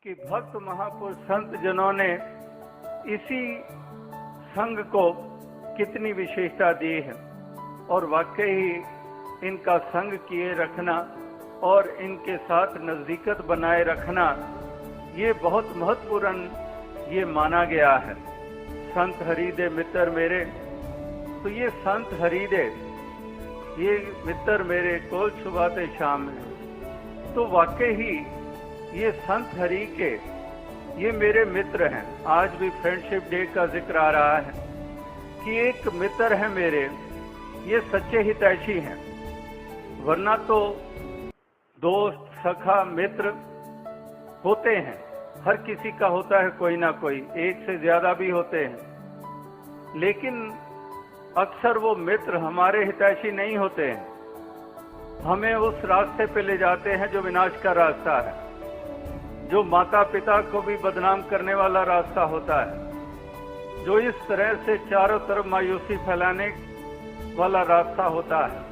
कि भक्त महापुरुष संत जनों ने इसी संघ को कितनी विशेषता दी है और वाकई ही इनका संग किए रखना और इनके साथ नजदीकत बनाए रखना ये बहुत महत्वपूर्ण ये माना गया है। संत हरिदे मित्र मेरे, तो ये संत हरिदे ये मित्र मेरे कोल छुबाते शाम है, तो वाकई ही ये संत हरि के ये मेरे मित्र हैं। आज भी फ्रेंडशिप डे का जिक्र आ रहा है कि एक मित्र है मेरे, ये सच्चे हितैषी हैं, वरना तो दोस्त सखा मित्र होते हैं, हर किसी का होता है कोई ना कोई, एक से ज्यादा भी होते हैं, लेकिन अक्सर वो मित्र हमारे हितैषी नहीं होते हैं, हमें उस रास्ते पे ले जाते हैं जो विनाश का रास्ता है, जो माता पिता को भी बदनाम करने वाला रास्ता होता है, जो इस तरह से चारों तरफ मायूसी फैलाने वाला रास्ता होता है।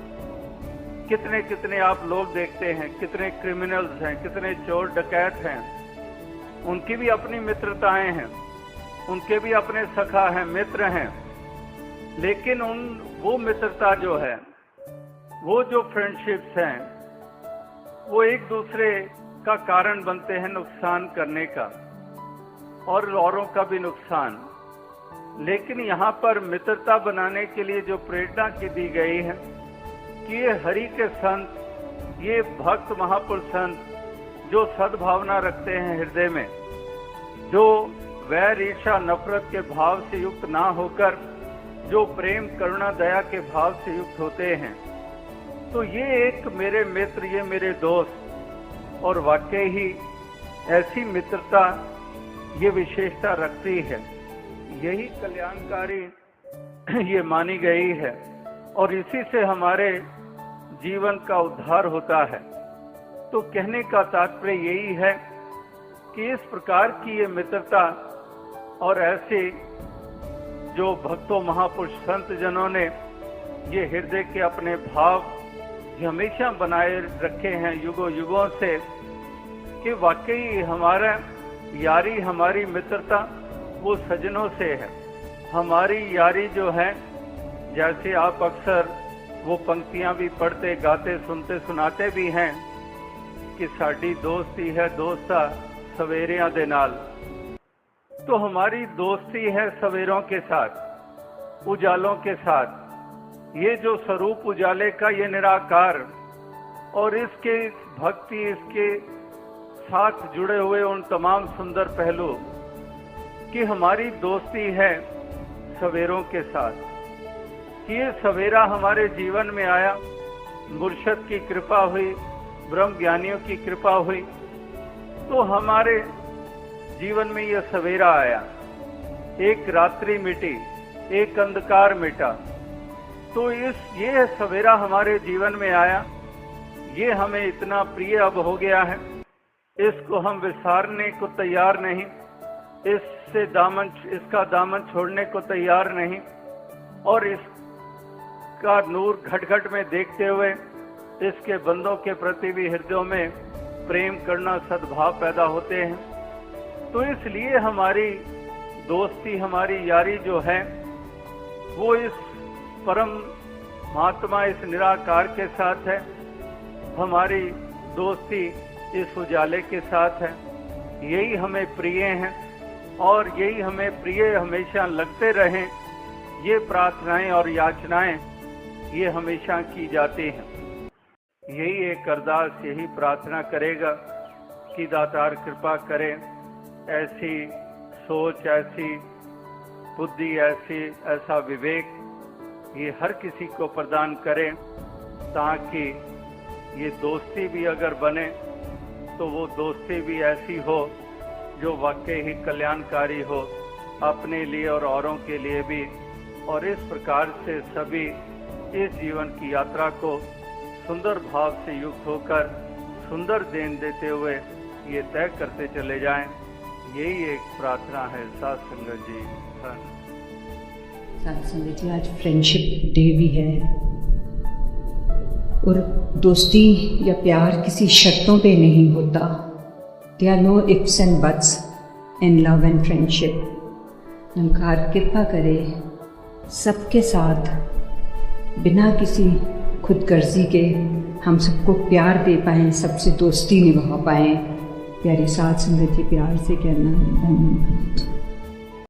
कितने कितने आप लोग देखते हैं, कितने क्रिमिनल्स हैं, कितने चोर डकैत हैं, उनकी भी अपनी मित्रताएं हैं, उनके भी अपने सखा हैं, मित्र हैं, लेकिन वो मित्रता जो है, वो जो फ्रेंडशिप्स हैं, वो एक दूसरे का कारण बनते हैं नुकसान करने का और औरों का भी नुकसान। लेकिन यहाँ पर मित्रता बनाने के लिए जो प्रेरणा की दी गई है कि ये हरि के संत, ये भक्त महापुरुष संत जो सद्भावना रखते हैं हृदय में, जो वैर ईर्ष्या नफरत के भाव से युक्त ना होकर जो प्रेम करुणा दया के भाव से युक्त होते हैं, तो ये एक मेरे मित्र, ये मेरे दोस्त, और वाकई ही ऐसी मित्रता ये विशेषता रखती है, यही कल्याणकारी ये मानी गई है और इसी से हमारे जीवन का उद्धार होता है। तो कहने का तात्पर्य यही है कि इस प्रकार की ये मित्रता और ऐसे जो भक्तों महापुरुष संत जनों ने ये हृदय के अपने भाव ये हमेशा बनाए रखे हैं युगों युगों से, कि वाकई हमारा यारी, हमारी मित्रता वो सजनों से है। हमारी यारी जो है, जैसे आप अक्सर वो पंक्तियां भी पढ़ते गाते सुनते सुनाते भी हैं कि साड़ी दोस्ती है दोस्ता सवेरियां दे नाल, तो हमारी दोस्ती है सवेरों के साथ, उजालों के साथ। ये जो स्वरूप उजाले का ये निराकार और इसके भक्ति, इसके साथ जुड़े हुए उन तमाम सुंदर पहलू कि हमारी दोस्ती है सवेरों के साथ, कि ये सवेरा हमारे जीवन में आया, मुर्शद की कृपा हुई, ब्रह्म ज्ञानियों की कृपा हुई, तो हमारे जीवन में यह सवेरा आया, एक रात्रि मिटी, एक अंधकार मिटा। तो ये सवेरा हमारे जीवन में आया, ये हमें इतना प्रिय अब हो गया है, इसको हम विसारने को तैयार नहीं, इसका दामन छोड़ने को तैयार नहीं, और इसका नूर घट घट में देखते हुए इसके बंदों के प्रति भी हृदयों में प्रेम करना, सद्भाव पैदा होते हैं। तो इसलिए हमारी दोस्ती, हमारी यारी जो है वो इस परम महात्मा, इस निराकार के साथ है, हमारी दोस्ती इस उजाले के साथ है। यही हमें प्रिय हैं और यही हमें प्रिय हमेशा लगते रहें। ये प्रार्थनाएं और याचनाएं ये हमेशा की जाती हैं। यही एक अरदास, यही प्रार्थना करेगा कि दातार कृपा करें, ऐसी सोच, ऐसी बुद्धि, ऐसा विवेक ये हर किसी को प्रदान करें, ताकि ये दोस्ती भी अगर बने तो वो दोस्ती भी ऐसी हो जो वाकई ही कल्याणकारी हो अपने लिए और औरों के लिए भी, और इस प्रकार से सभी इस जीवन की यात्रा को सुंदर भाव से युक्त होकर सुंदर देन देते हुए ये तय करते चले जाएं। यही एक प्रार्थना है। साथ संगत जी, साथ संगत जी, आज फ्रेंडशिप डे भी है और दोस्ती या प्यार किसी शर्तों पे नहीं होता, There are no ifs and buts in love and friendship. निरंकार कृपा करे सबके साथ बिना किसी खुदगर्जी के हम सबको प्यार दे पाएँ, सबसे दोस्ती निभा पाएँ। प्यारी साथ संगत जी प्यार से कहना धन्यवाद।